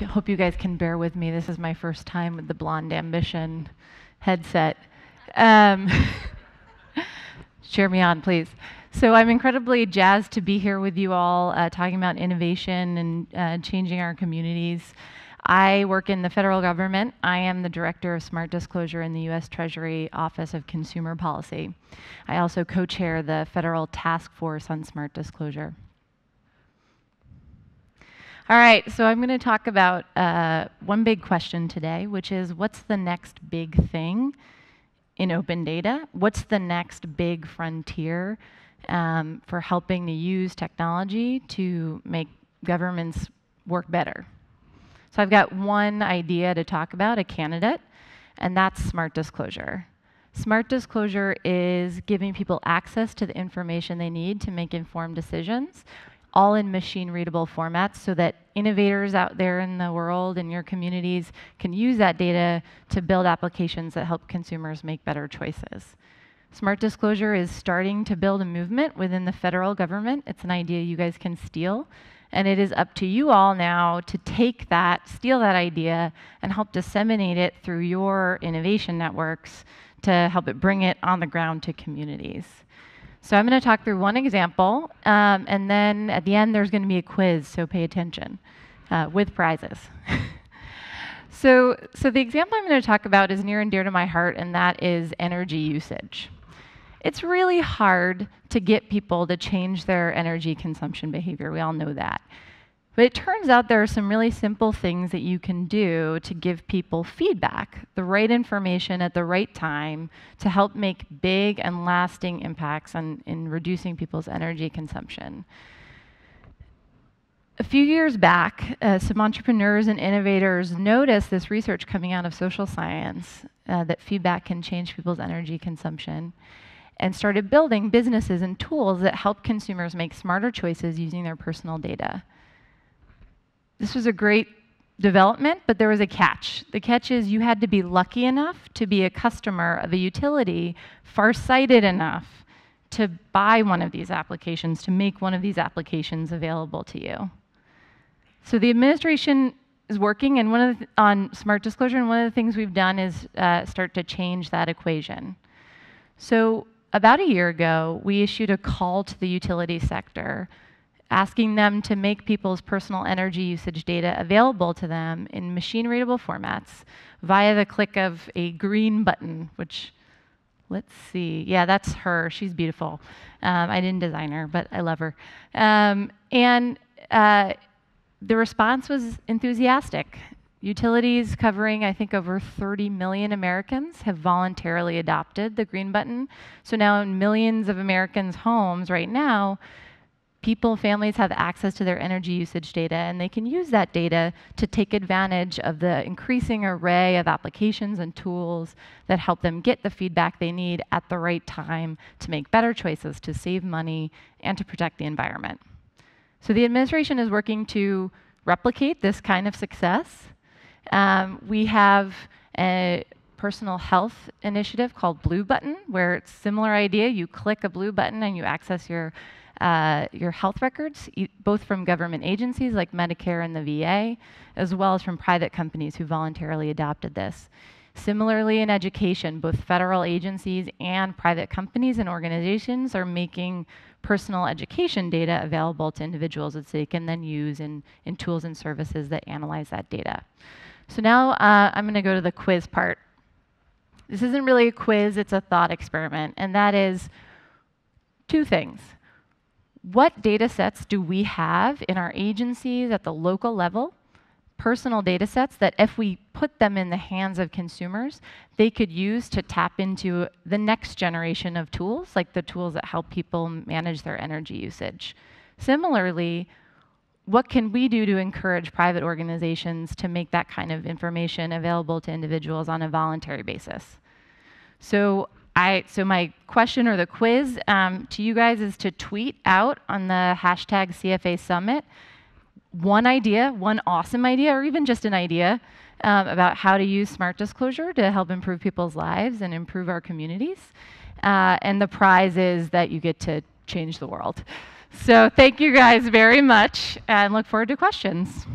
hope you guys can bear with me. This is my first time with the Blonde Ambition headset. Cheer me on, please. So I'm incredibly jazzed to be here with you all, talking about innovation and changing our communities. I work in the federal government. I am the Director of Smart Disclosure in the U.S. Treasury Office of Consumer Policy. I also co-chair the Federal Task Force on Smart Disclosure. All right, so I'm going to talk about one big question today, which is what's the next big thing in open data? What's the next big frontier for helping to use technology to make governments work better? So I've got one idea to talk about, a candidate, and that's smart disclosure. Smart disclosure is giving people access to the information they need to make informed decisions, all in machine-readable formats so that innovators out there in the world and your communities can use that data to build applications that help consumers make better choices. Smart disclosure is starting to build a movement within the federal government. It's an idea you guys can steal. And it is up to you all now to take that, steal that idea, and help disseminate it through your innovation networks to help it bring it on the ground to communities. So I'm going to talk through one example, and then at the end there's going to be a quiz, so pay attention, with prizes. So the example I'm going to talk about is near and dear to my heart, and that is energy usage. It's really hard to get people to change their energy consumption behavior. We all know that. But it turns out there are some really simple things that you can do to give people feedback, the right information at the right time to help make big and lasting impacts in reducing people's energy consumption. A few years back, some entrepreneurs and innovators noticed this research coming out of social science that feedback can change people's energy consumption, and started building businesses and tools that help consumers make smarter choices using their personal data. This was a great development, but there was a catch. The catch is you had to be lucky enough to be a customer of a utility, farsighted enough to buy one of these applications, to make one of these applications available to you. So the administration is working on smart disclosure, and one of the things we've done is start to change that equation. So about a year ago, we issued a call to the utility sector asking them to make people's personal energy usage data available to them in machine-readable formats via the click of a green button, which, let's see, yeah, that's her. She's beautiful. I didn't design her, but I love her. The response was enthusiastic. Utilities covering, I think, over 30 million Americans have voluntarily adopted the green button. So now in millions of Americans' homes right now, families have access to their energy usage data, and they can use that data to take advantage of the increasing array of applications and tools that help them get the feedback they need at the right time to make better choices, to save money, and to protect the environment. So the administration is working to replicate this kind of success. We have a personal health initiative called Blue Button, where it's a similar idea. You click a blue button and you access your health records, both from government agencies like Medicare and the VA, as well as from private companies who voluntarily adopted this. Similarly, in education, both federal agencies and private companies and organizations are making personal education data available to individuals that they can then use in tools and services that analyze that data. So now I'm going to go to the quiz part. This isn't really a quiz, it's a thought experiment, and that is two things. What data sets do we have in our agencies at the local level, personal data sets that if we put them in the hands of consumers, they could use to tap into the next generation of tools, like the tools that help people manage their energy usage? Similarly, what can we do to encourage private organizations to make that kind of information available to individuals on a voluntary basis? So my question or the quiz to you guys is to tweet out on the hashtag CfA Summit one idea, one awesome idea, or even just an idea about how to use smart disclosure to help improve people's lives and improve our communities. And the prize is that you get to change the world. So thank you guys very much, and look forward to questions.